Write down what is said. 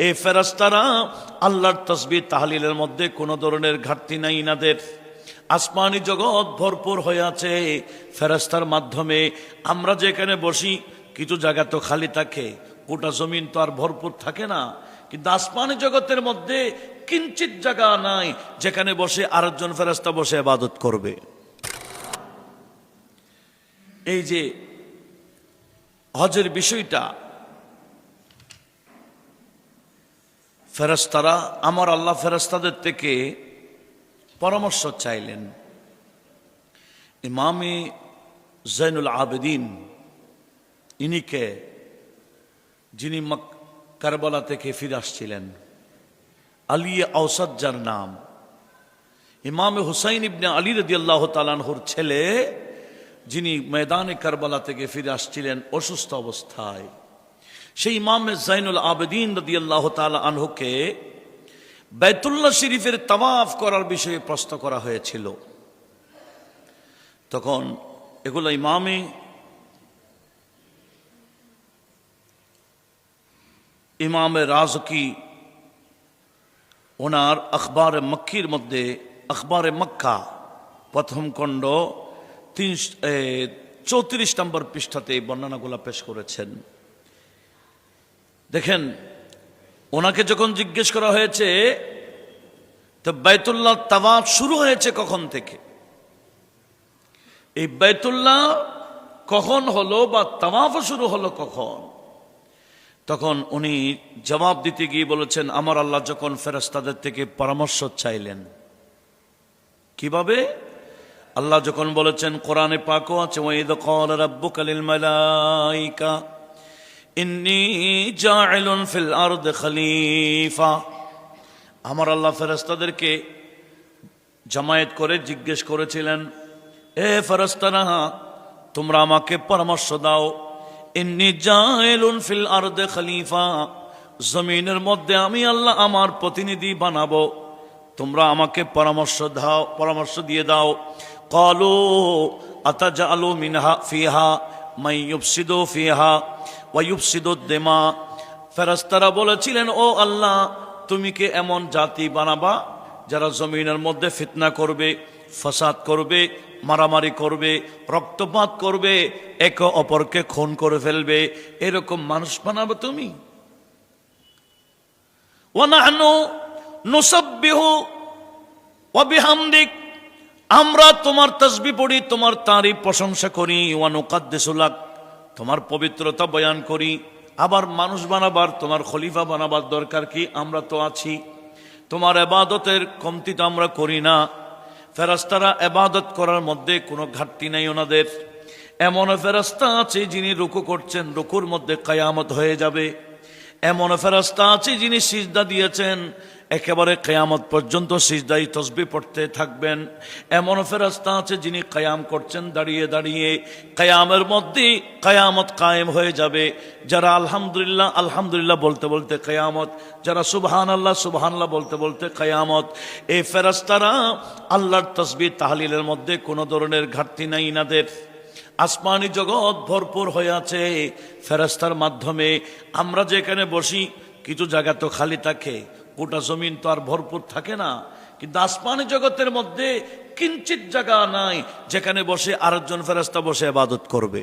এই ফেরেশতারা আল্লাহর তাসবিহ তাহলিলের মধ্যে কোনো ধরনের ঘাটতি নাই ইনাদের। আসমানি জগৎ ভরপুর হয়ে আছে ফেরেশতার মাধ্যমে। আমরা যেখানে বসি কিছু জায়গা তো খালি থাকে, গোটা জমিন তো আর ভরপুর থাকে না, কিন্তু আসমানি জগতের মধ্যে কিঞ্চিত জায়গা নাই যেখানে বসে আরেকজন ফেরেশতা বসে ইবাদত করবে। এই যে হজের বিষয়টা, ফেরেশতারা, আমার আল্লাহ ফেরেশতাদের থেকে পরামর্শ চাইলেন। ইমামে জৈনুল আবেদিন ইনিকে, যিনি কারবালা থেকে ফিরে আসছিলেন, আলী আওসাদ যার নাম, ইমামে হুসাইন ইবনে আলী রাদিয়াল্লাহু তাআলা আনহুর ছেলে, যিনি ময়দানে কারবালা থেকে ফিরে আসছিলেন অসুস্থ অবস্থায়, সেই ইমামে জৈনুল আবেদিন রাদিয়াল্লাহু তাআলা আনহুকে বাইতুল্লাহ শরীফের তাওয়াফ করার বিষয়ে প্রশ্ন করা হয়েছিল। তখন এগুলো ইমামে রাজকি ওনার আখবারে মক্কির মধ্যে, আখবারে মক্কা প্রথম খণ্ড 34 নম্বর পৃষ্ঠাতে এই বর্ণনাগুলো পেশ করেছেন। দেখেন, ওনাকে যখন জিজ্ঞেস করা হয়েছে তো বাইতুল্লাহ তাওয়াফ শুরু হয়েছে কখন থেকে, এই বাইতুল্লাহ কখন হলো বা তাওয়াফ শুরু হলো কখন, তখন উনি জবাব দিতে গিয়ে বলেছেন, আমার আল্লাহ যখন ফেরেশতাদের থেকে পরামর্শ চাইলেন। কিভাবে? আল্লাহ যখন বলেছেন, কোরআনে পাকও আছে, ওয়াইদ ক্বালা রাব্বুকা লিল মালাইকা ইন্নী জাইলুন ফিল আরদি খলিফা। আমার আল্লাহ ফেরেশতাদেরকে জামায়াত করে জিজ্ঞেস করেছিলেন, এ ফেরেশতারা, তোমরা আমাকে পরামর্শ দাও, ইন্নী জাইলুন ফিল আরদি খলিফা, জমিনের মধ্যে আমি আল্লাহ আমার প্রতিনিধি বানাবো, তোমরা আমাকে পরামর্শ দিয়ে দাও। ক্বালু আতাজআলু মিনহা ফিহা মান ইউফসিদু ফিহা ওয়া ইউফসিদু দিমা। ফেরেশতারা বলেছিলেন, ও আল্লাহ, তুমি কি এমন জাতি বানাবা যারা জমিনের মধ্যে ফিতনা করবে, ফাসাদ করবে, মারামারি করবে, রক্তপাত করবে, একে অপরকে খুন করে ফেলবে, এরকম মানুষ বানাবে তুমি? ওয়া নাহনু নুসাব্বিহু ওয়া বিহামদিক, আমরা তোমার তাসবিহ পড়ি, তোমার তারিফ প্রশংসা করি, ওয়া নুকাদ্দিসু লাক, তোমার পবিত্রতা বয়ান করি। আবার মানুষ বানাবার, তোমার খলিফা বানাবার দরকার কি? আমরা তো আছি, তোমার ইবাদতের কমতি তো আমরা করি না। ফেরেশতারা ইবাদত করার মধ্যে কোনো ঘাটতি নাই ওনাদের। এমন ফেরেশতা আছে যিনি রুকু করছেন, রুকুর মধ্যে কিয়ামত হয়ে যাবে। এমন ফেরেশতা আছে যিনি সিজদা দিয়েছেন, একেবারে কিয়ামত পর্যন্ত সিজদায় তাসবিহ পড়তে থাকবেন। এমন ফেরেশতা আছে যিনি কিয়াম করছেন দাঁড়িয়ে দাঁড়িয়ে, কিয়ামের মধ্যে কিয়ামত কায়েম হয়ে যাবে। যারা আলহামদুলিল্লাহ আলহামদুলিল্লাহ বলতে বলতে কিয়ামত, যারা সুবহানাল্লাহ সুবহানাল্লাহ বলতে বলতে কিয়ামত। এই ফেরেশতারা আল্লাহর তাসবিহ তাহলিলের মধ্যে কোনো ধরনের ঘাটতি নাই ইনাদের। আসমানি জগৎ ভরপুর হয়ে আছে ফেরেশতার মাধ্যমে। আমরা যেখানে বসি কিছু জায়গা তো খালি থাকে, গোটা জমিন তো আর ভরপুর থাকে না, কিন্তু আসমানি জগতের মধ্যে কিঞ্চিত জায়গা নাই যেখানে বসে আরেকজন ফেরেশতা বসে ইবাদত করবে।